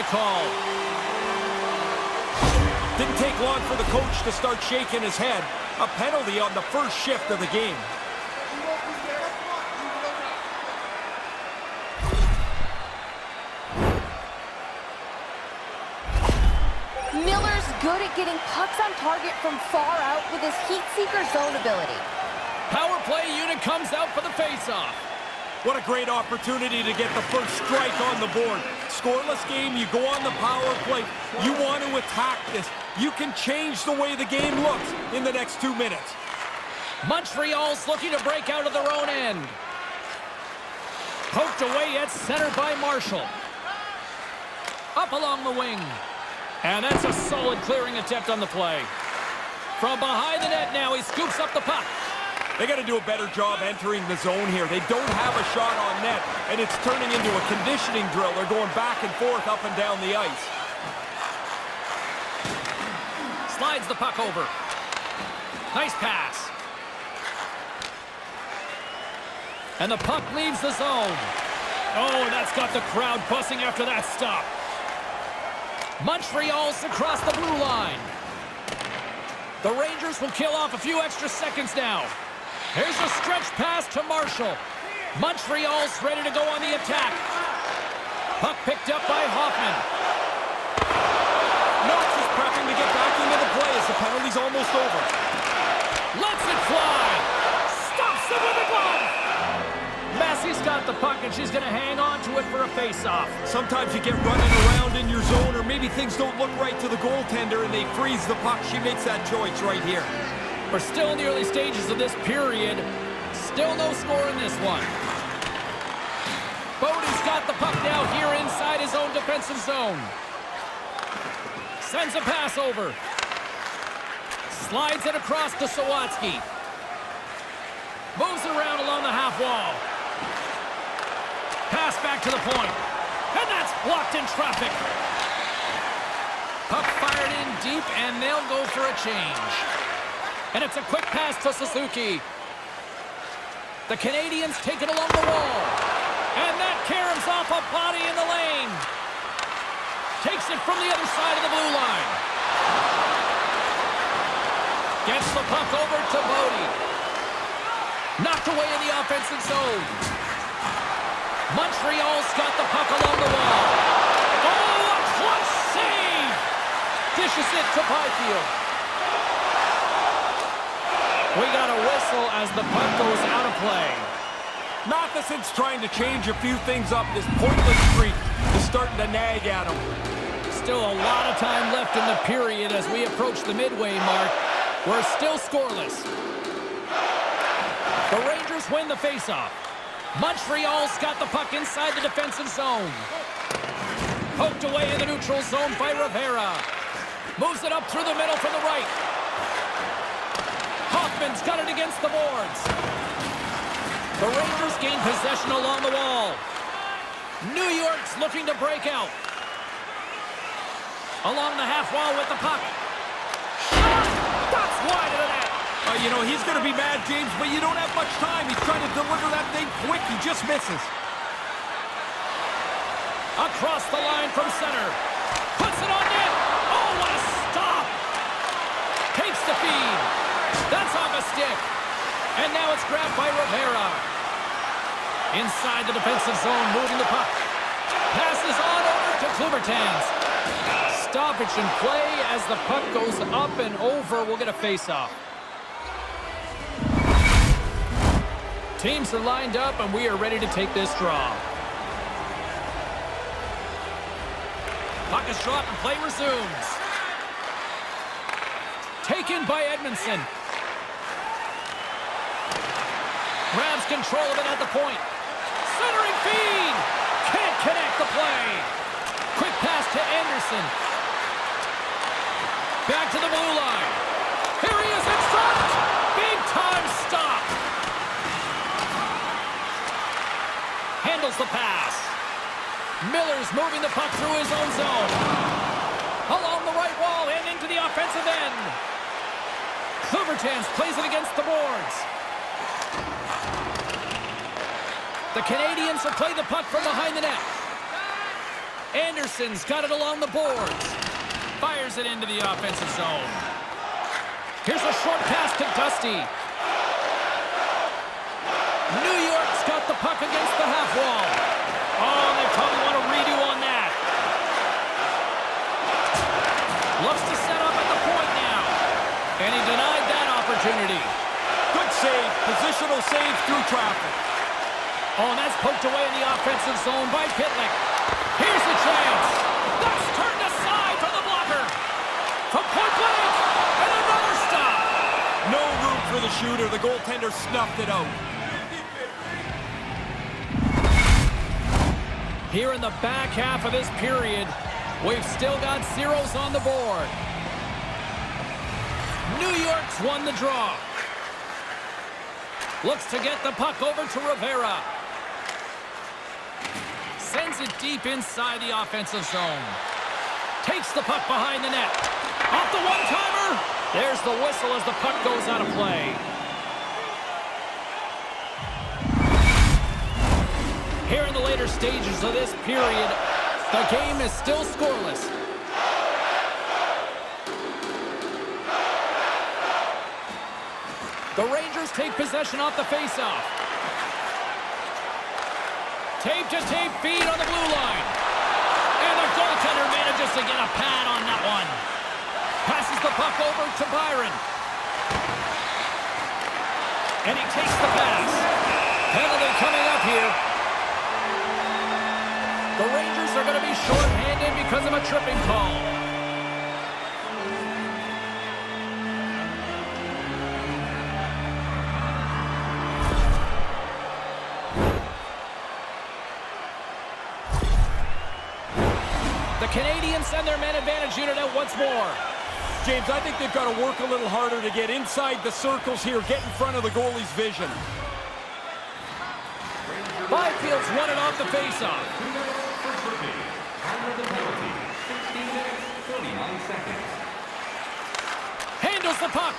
call. Didn't take long for the coach to start shaking his head. A penalty on the first shift of the game. Miller's good at getting pucks on target from far out with his heat-seeker zone ability. Power play unit comes out for the face-off. What a great opportunity to get the first strike on the board. Scoreless game, you go on the power play. You want to attack this. You can change the way the game looks in the next 2 minutes. Montreal's looking to break out of their own end. Poked away at center by Marshall. Up along the wing. And that's a solid clearing attempt on the play. From behind the net now, he scoops up the puck. They got to do a better job entering the zone here. They don't have a shot on net, and it's turning into a conditioning drill. They're going back and forth up and down the ice. Slides the puck over. Nice pass. And the puck leaves the zone. Oh, that's got the crowd buzzing after that stop. Montreal's across the blue line. The Rangers will kill off a few extra seconds now. Here's a stretch pass to Marshall. Montreal's ready to go on the attack. Puck picked up by Hoffman. Knox is prepping to get back into the play as the penalty's almost over. Lets it fly. Stops it with a glove. Massey's got the puck, and she's going to hang on to it for a face-off. Sometimes you get running around in your zone, or maybe things don't look right to the goaltender, and they freeze the puck. She makes that choice right here. We're still in the early stages of this period. Still no score in this one. Bodie's got the puck now here inside his own defensive zone. Sends a pass over. Slides it across to Sawatsky. Moves it around along the half wall. Pass back to the point. And that's blocked in traffic. Puck fired in deep, and they'll go for a change. And it's a quick pass to Suzuki. The Canadiens take it along the wall. And that caroms off a body in the lane. Takes it from the other side of the blue line. Gets the puck over to Bodie. Knocked away in the offensive zone. Montreal's got the puck along the wall. Oh, a close save! Dishes it to Byfield. We got a whistle as the puck goes out of play. Matheson's trying to change a few things up. This pointless streak is starting to nag at him. Still a lot of time left in the period as we approach the midway mark. We're still scoreless. The Rangers win the faceoff. Montreal's got the puck inside the defensive zone. Poked away in the neutral zone by Rivera. Moves it up through the middle from the right. Hoffman's got it against the boards. The Rangers gain possession along the wall. New York's looking to break out. Along the half wall with the puck. Shot! That's wide of the net. You know, he's going to be mad, James, but you don't have much time. He's trying to deliver that thing quick. He just misses. Across the line from center. Puts it on net. Oh, what a stop. Takes the feed. That's off a stick. And now it's grabbed by Rivera. Inside the defensive zone, moving the puck. Passes on over to Klubertans. Stoppage in play as the puck goes up and over. We'll get a face-off. Teams are lined up, and we are ready to take this draw. Puck is dropped and play resumes. Taken by Edmondson. Grabs control of it at the point. Centering feed. Can't connect the play. Quick pass to Anderson. Back to the blue line. Here he is in front. Big time stop. Handles the pass. Miller's moving the puck through his own zone. Along the right wall and into the offensive end. Klubertans plays it against the boards. The Canadiens will play the puck from behind the net. Anderson's got it along the boards. Fires it into the offensive zone. Here's a short pass to Dusty. New York's got the puck against the half wall. Oh, they probably want a redo on that. Looks to set up at the point now. And he denied that opportunity. Good save. Positional save through traffic. Oh, and that's poked away in the offensive zone by Pitlick. Here's the chance. That's turned aside from the blocker. From point blank. And another stop. No room for the shooter. The goaltender snuffed it out. Here in the back half of this period, we've still got zeros on the board. New York's won the draw. Looks to get the puck over to Rivera. Sends it deep inside the offensive zone. Takes the puck behind the net. Off the one-timer. There's the whistle as the puck goes out of play. Here in the later stages of this period, the game is still scoreless. The Rangers take possession off the faceoff. Tape-to-tape feed on the blue line. And the goaltender manages to get a pad on that one. Passes the puck over to Byron. And he takes the pass. Penalty coming up here. The Rangers are going to be short-handed because of a tripping call. The Canadiens send their man advantage unit out once more. James, I think they've got to work a little harder to get inside the circles here, get in front of the goalie's vision. Byfield's won it off the faceoff. Handles the puck.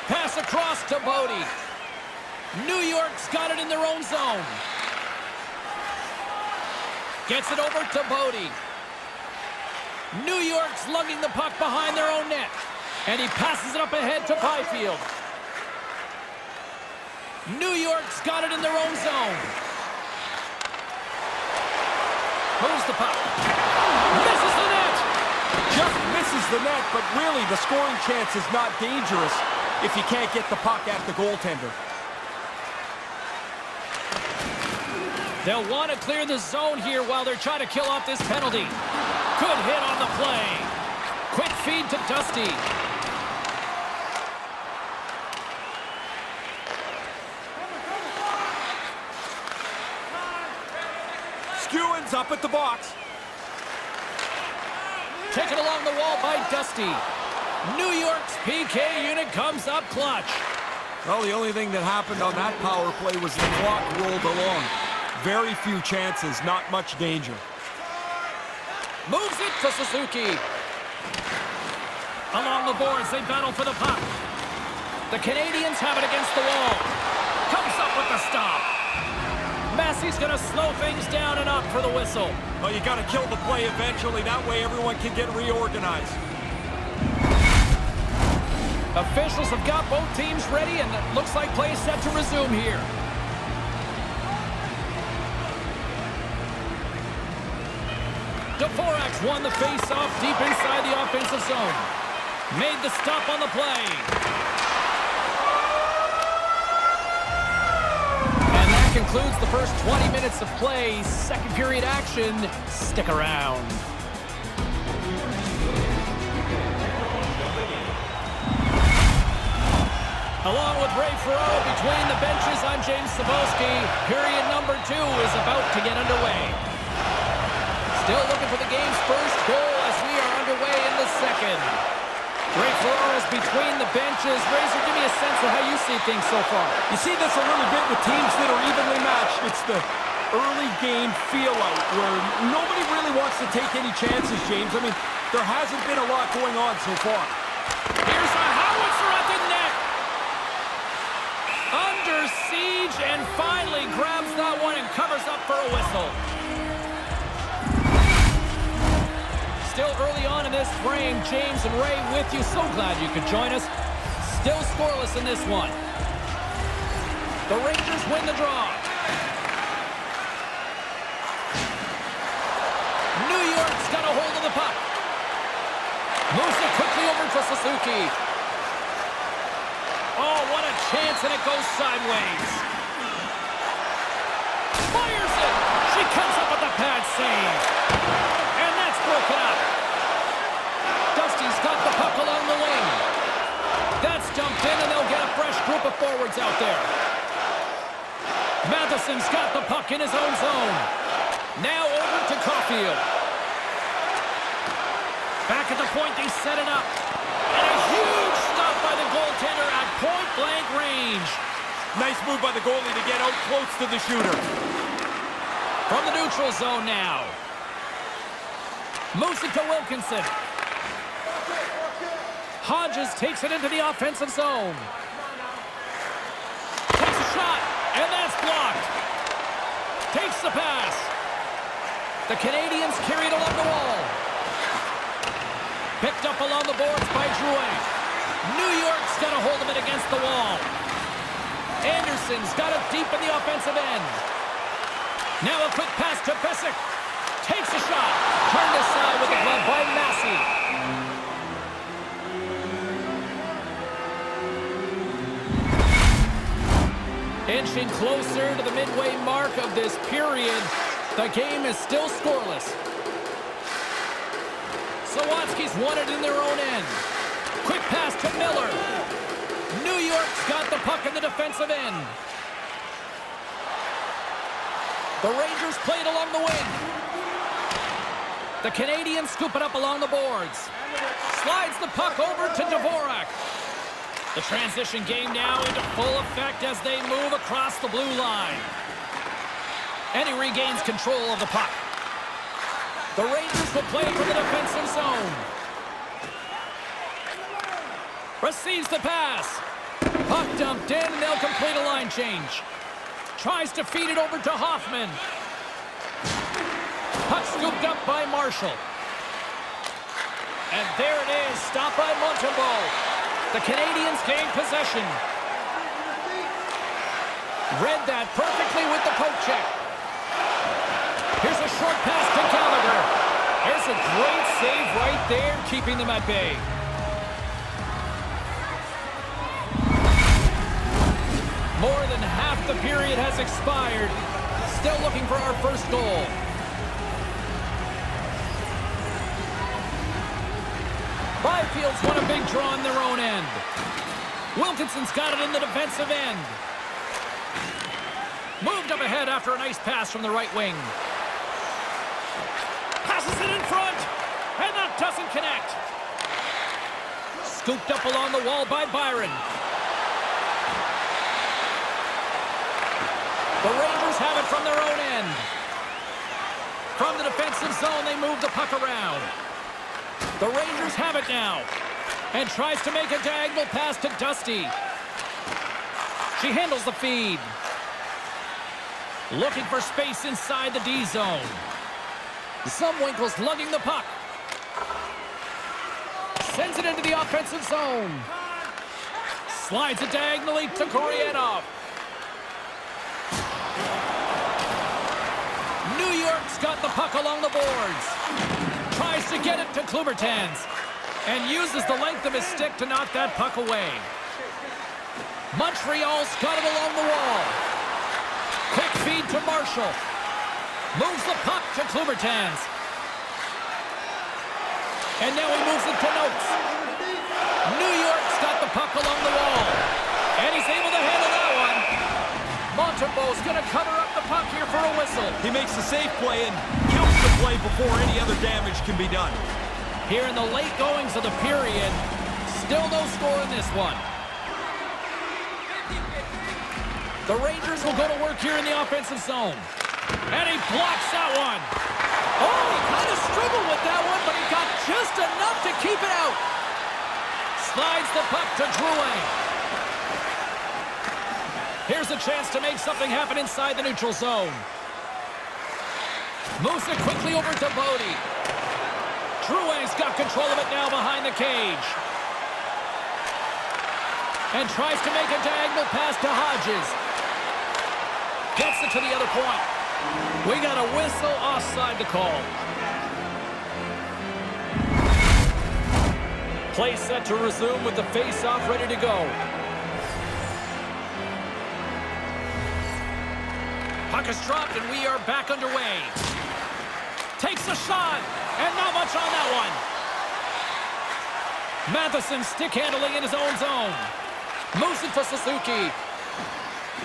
Pass across to Bodie. New York's got it in their own zone. Gets it over to Bodie. New York's lugging the puck behind their own net. And he passes it up ahead to Byfield. New York's got it in their own zone. Moves the puck. Misses the net. Just misses the net, but really the scoring chance is not dangerous if you can't get the puck at the goaltender. They'll want to clear the zone here while they're trying to kill off this penalty. Good hit on the play. Quick feed to Dusty. Skewins up at the box. Taken along the wall by Dusty. New York's PK unit comes up clutch. Well, the only thing that happened on that power play was the clock rolled along. Very few chances, not much danger. Moves it to Suzuki. Along the boards, they battle for the puck. The Canadiens have it against the wall. Comes up with the stop. Massey's going to slow things down and up for the whistle. Well, you got to kill the play eventually. That way everyone can get reorganized. Officials have got both teams ready, and it looks like play is set to resume here. Dvorak's won the face-off deep inside the offensive zone. Made the stop on the play. And that concludes the first 20 minutes of play. Second period action. Stick around. Along with Ray Ferraro between the benches, I'm James Cebulski. Period number 2 is about to get underway. Still looking for the game's first goal as we are underway in the second. Ray Ferraro's between the benches. Razor, give me a sense of how you see things so far. You see this a little bit with teams that are evenly matched. It's the early game feel-out where nobody really wants to take any chances, James. I mean, there hasn't been a lot going on so far. Here's a howitzer at the net. Under siege and finally grabs that one and covers up for a whistle. still early on in this frame. James and Ray with you. So glad you could join us. Still scoreless in this one. The Rangers win the draw. New York's got a hold of the puck. Moves it quickly over to Suzuki. Oh, what a chance, and it goes sideways. Fires it. She comes up with the pad save. And that's broken up. Dusty's got the puck along the wing. That's dumped in, and they'll get a fresh group of forwards out there. Matheson's got the puck in his own zone. Now over to Caulfield. Back at the point, they set it up. And a huge stop by the goaltender at point-blank range. Nice move by the goalie to get out close to the shooter. From the neutral zone now. Moves it to Wilkinson. Hodges takes it into the offensive zone. Takes a shot, and that's blocked. Takes the pass. The Canadiens carry it along the wall. Picked up along the boards by Drouin. New York's got a hold of it against the wall. Anderson's got it deep in the offensive end. Now a quick pass to Pysyk. Takes a shot. Turned aside with the glove by Massey. Inching closer to the midway mark of this period. The game is still scoreless. Sawatsky's won it in their own end. Quick pass to Miller. New York's got the puck in the defensive end. The Rangers play it along the wing. The Canadiens scoop it up along the boards. Slides the puck over to Dvorak. The transition game now into full effect as they move across the blue line. And he regains control of the puck. The Rangers will play from the defensive zone. Receives the pass. Puck dumped in, and they'll complete a line change. Tries to feed it over to Hoffman. Puck scooped up by Marshall. And there it is, stopped by Montembeault. The Canadiens gain possession. Read that perfectly with the poke check. Here's a short pass to Gallagher. There's a great save right there, keeping them at bay. More than half the period has expired. Still looking for our first goal. Byfield's won a big draw in their own end. Wilkinson's got it in the defensive end. Moved up ahead after a nice pass from the right wing. Passes it in front, and that doesn't connect. Scooped up along the wall by Byron. The Rangers have it from their own end. From the defensive zone, they move the puck around. The Rangers have it now. And tries to make a diagonal pass to Dusty. She handles the feed. Looking for space inside the D zone. Zumwinkle's lugging the puck. Sends it into the offensive zone. Slides it diagonally to Koreanov. New York's got the puck along the boards. Tries to get it to Klubertans. And uses the length of his stick to knock that puck away. Montreal's got it along the wall. Quick feed to Marshall. Moves the puck to Klubertans. And now he moves it to Notes. New York's got the puck along the wall. And he's able to handle that one. Montembeault's going to cover up the puck here for a whistle. He makes the safe play and kills the play before any other damage can be done. Here in the late goings of the period, still no score in this one. The Rangers will go to work here in the offensive zone. And he blocks that one. Oh, he kind of struggled with that one, but he got just enough to keep it out. Slides the puck to Drouin. Here's a chance to make something happen inside the neutral zone. Moves it quickly over to Bodie. Drouin's got control of it now behind the cage. And tries to make a diagonal pass to Hodges. Gets it to the other point. We got a whistle offside to call. Play set to resume with the face-off ready to go. Puck is dropped and we are back underway. Takes a shot, and not much on that one. Matheson stick handling in his own zone. Moves it for Suzuki.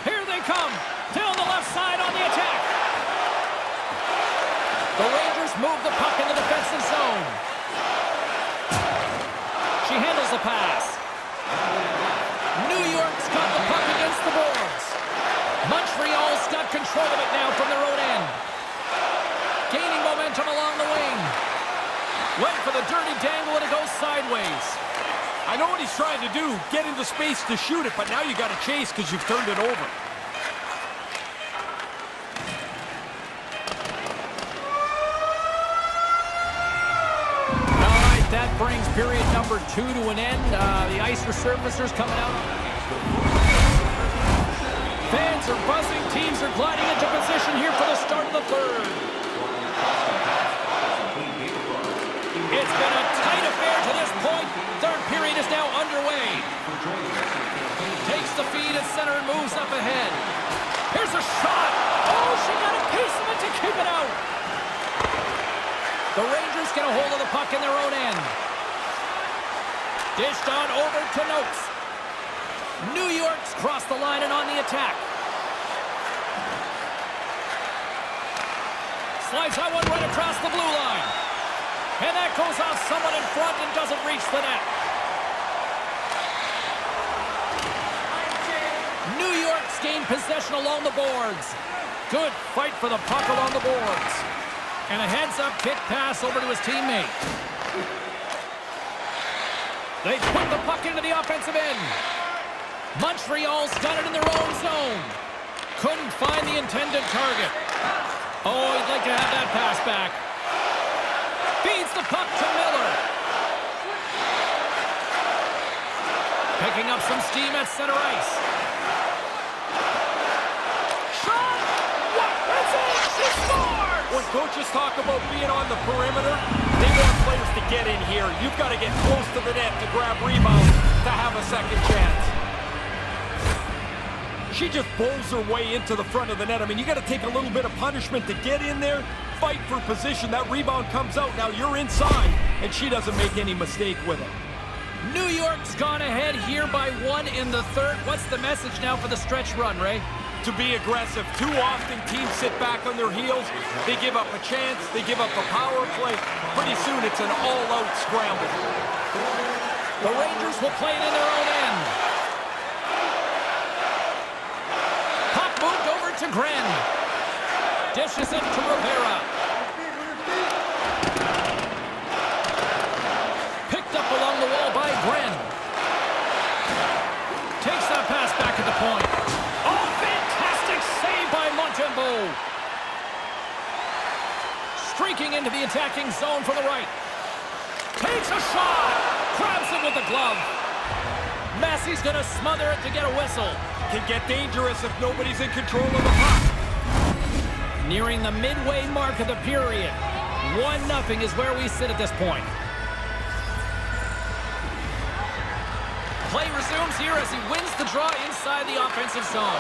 Here they come. Down the left side on the attack. The Rangers move the puck in the defensive zone. She handles the pass. New York's got the puck against the boards. Montreal's got control of it now from their own end. Gaining momentum along the wing. Went for the dirty dangle and it goes sideways. I know what he's trying to do, get into space to shoot it, but now you got to chase because you've turned it over. All right, that brings period number 2 to an end. The ice resurfacers coming out. Fans are buzzing. Teams are gliding into position here for the start of the third. It's been a tight affair to this point. Third period is now underway. Takes the feed at center and moves up ahead. Here's a shot. Oh, she got a piece of it to keep it out. The Rangers get a hold of the puck in their own end. Dished on over to Noakes. New York's crossed the line and on the attack. Slides that one right across the blue line. And that goes off someone in front and doesn't reach the net. New York's gained possession along the boards. Good fight for the puck along the boards. And a heads-up kick pass over to his teammate. They put the puck into the offensive end. Montreal's got it in their own zone. Couldn't find the intended target. Oh, he'd like to have that pass back. Feeds the puck to Miller. Picking up some steam at center ice. Shot! What? That's it! She scores! When coaches talk about being on the perimeter, they want players to get in here. You've got to get close to the net to grab rebounds to have a second chance. She just bowls her way into the front of the net. I mean, you got to take a little bit of punishment to get in there, fight for position. That rebound comes out. Now you're inside, and she doesn't make any mistake with it. New York's gone ahead here by 1 in the third. What's the message now for the stretch run, Ray? To be aggressive. Too often teams sit back on their heels. They give up a chance. They give up a power play. Pretty soon it's an all-out scramble. The Rangers will play it in their own end. Puck moved over to Gren. Dishes it to Rivera. Picked up along the wall by Gren. Takes that pass back at the point. Oh, fantastic save by Montembeault. Streaking into the attacking zone from the right. Takes a shot. Grabs it with the glove. Massey's going to smother it to get a whistle. Can get dangerous if nobody's in control of the puck. Nearing the midway mark of the period. 1-0 is where we sit at this point. Play resumes here as he wins the draw inside the offensive zone.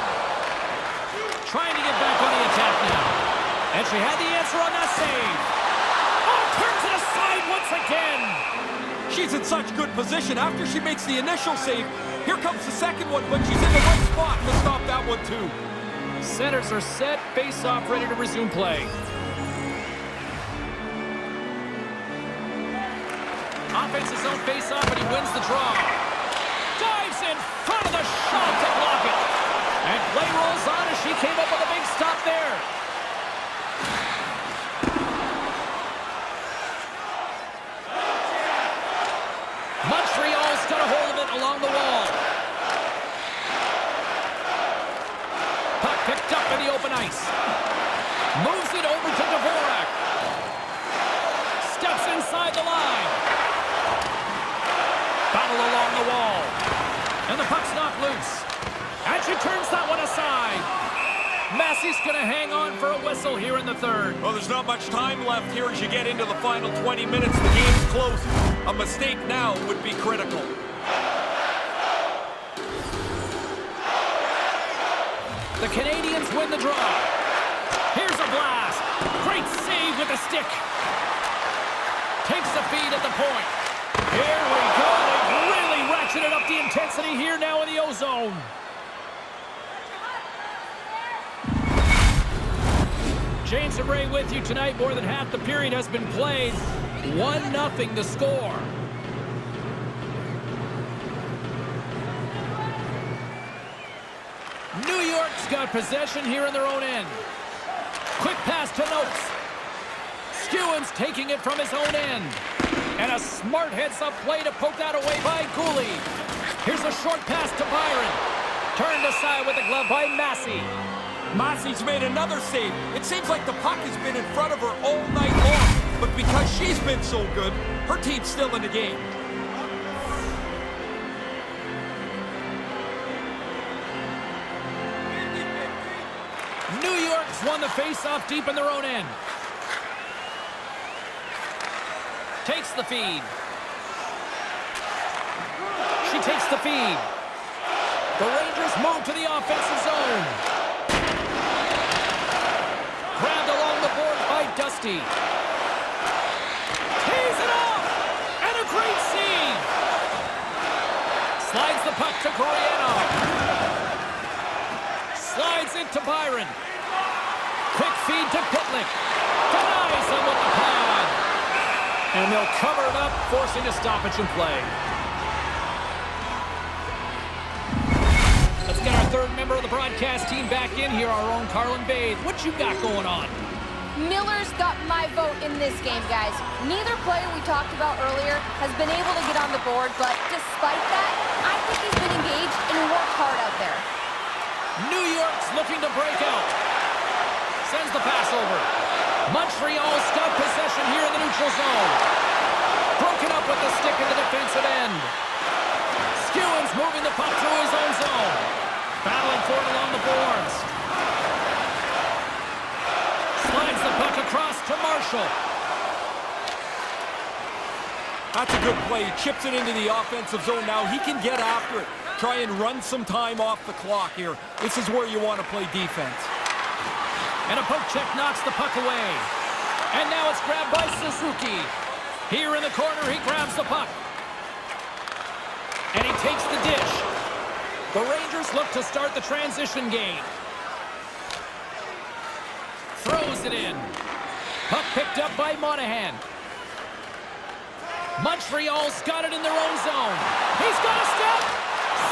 Trying to get back on the attack now. And she had the answer on that save. Oh, turns it aside once again. She's in such good position. After she makes the initial save, here comes the second one, but she's in the right spot to stop that one too. Centers are set, face-off ready to resume play. Offensive zone face-off, and he wins the draw. Dives in front of the shot to block it. And play rolls on as she came up with a big stop there. Montreal's got a hold of it along the wall. Puck picked up in the open ice. Moves it over to Dvorak. Steps inside the line. along the wall. And the puck's knocked loose. And she turns that one aside. Massey's going to hang on for a whistle here in the third. Well, there's not much time left here as you get into the final 20 minutes. The game's close. A mistake now would be critical. The Canadiens win the draw. Here's a blast. Great save with the stick. Takes the feed at the point. Here we go. They've really ratcheted up the intensity here now in the O-zone. James and Ray with you tonight. More than half the period has been played. 1-0 the score. New York's got possession here in their own end. Quick pass to Noakes. Skewins taking it from his own end. And a smart heads-up play to poke that away by Cooley. Here's a short pass to Byron. Turned aside with the glove by Massey. Massey's made another save. It seems like the puck has been in front of her all night long. But because she's been so good, her team's still in the game. New York's won the face-off deep in their own end. Takes the feed. She takes the feed. The Rangers move to the offensive zone. Grabbed along the board by Dusty. Tees it off! And a great save! Slides the puck to Coriano. Slides it to Byron. Quick feed to Pitlick. Denies him with the pad. And they'll cover it up, forcing a stoppage in play. Let's get our third member of the broadcast team back in here, our own Carlin Bathe. What you got going on? Miller's got my vote in this game, guys. Neither player we talked about earlier has been able to get on the board, but despite that, I think he's been engaged and worked hard out there. New York's looking to break out. Sends the pass over. Montreal's got possession here in the neutral zone. Broken up with the stick in the defensive end. Skewins moving the puck through his own zone. Battling for it along the boards. Slides the puck across to Marshall. That's a good play. He chips it into the offensive zone now. He can get after it. Try and run some time off the clock here. This is where you want to play defense. And a poke check knocks the puck away. And now it's grabbed by Suzuki. Here in the corner, he grabs the puck. And he takes the dish. The Rangers look to start the transition game. Throws it in. Puck picked up by Monahan. Montreal's got it in their own zone. He's got a step.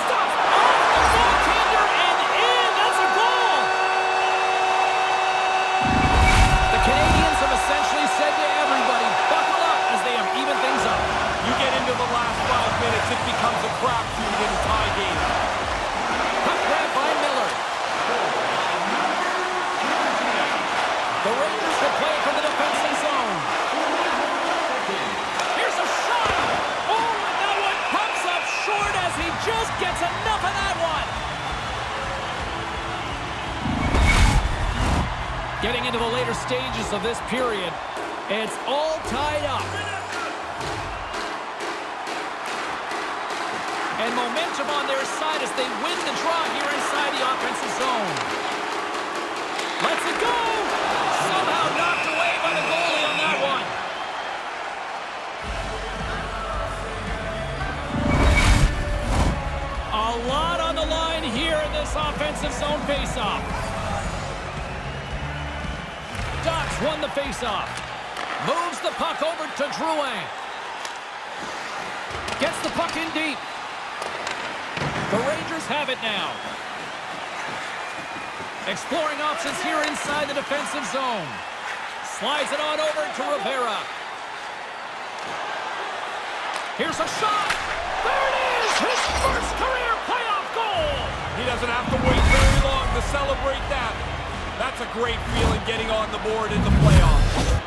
Stuff off the goaltender and in. That's a goal. The Canadiens have essentially said to everybody, buckle up as they have evened things up. You get into the last 5 minutes, it becomes a crapshoot in a tie game. Puck grabbed by Miller. The Rangers will play from the defensive zone. Here's a shot. Oh, and that one pops up short as he just gets enough of that one. Getting into the later stages of this period, it's all tied up. And momentum on their side as they win the draw here inside the offensive zone. Lets it go! Somehow knocked away by the goalie on that one. A lot on the line here in this offensive zone faceoff. Docs won the faceoff. Moves the puck over to Drouin. Gets the puck in deep. The Rangers have it now. Exploring options here inside the defensive zone. Slides it on over to Rivera. Here's a shot. There it is! His first career playoff goal! He doesn't have to wait very long to celebrate that. That's a great feeling getting on the board in the playoffs.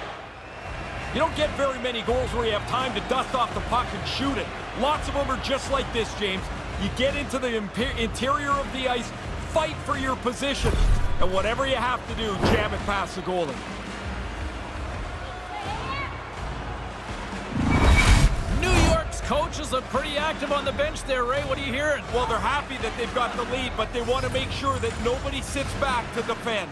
You don't get very many goals where you have time to dust off the puck and shoot it. Lots of them are just like this, James. You get into the interior of the ice, fight for your position, and whatever you have to do, jam it past the goalie. New York's coaches are pretty active on the bench there, Ray. What are you hearing? Well, they're happy that they've got the lead, but they want to make sure that nobody sits back to defend.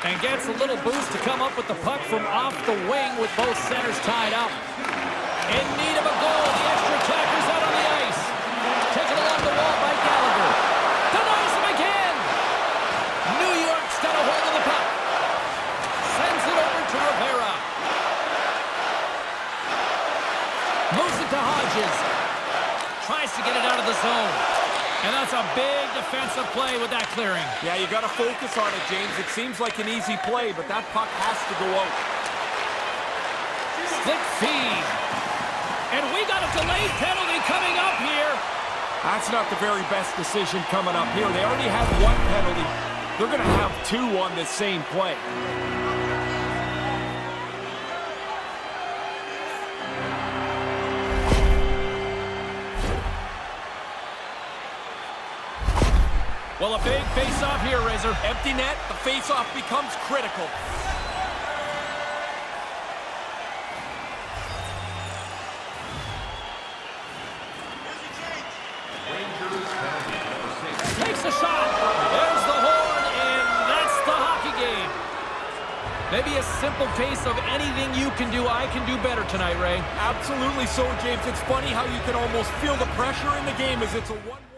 And gets a little boost to come up with the puck from off the wing with both centers tied up. In need of a goal, the extra attacker's out on the ice. Taken along the wall by Gallagher. Denies him again! New York's got a hold of the puck. Sends it over to Rivera. Moves it to Hodges. Tries to get it out of the zone. And that's a big defensive play with that clearing. Yeah, you got to focus on it, James. It seems like an easy play, but that puck has to go out. Slick feed. And we got a delayed penalty coming up here. That's not the very best decision coming up here. They already had one penalty. They're going to have two on this same play. Well, a big face-off here, Razor. Empty net, the face-off becomes critical. Takes a shot. There's the horn, and that's the hockey game. Maybe a simple case of anything you can do, I can do better tonight, Ray. Absolutely so, James. It's funny how you can almost feel the pressure in the game as it's a 1-1.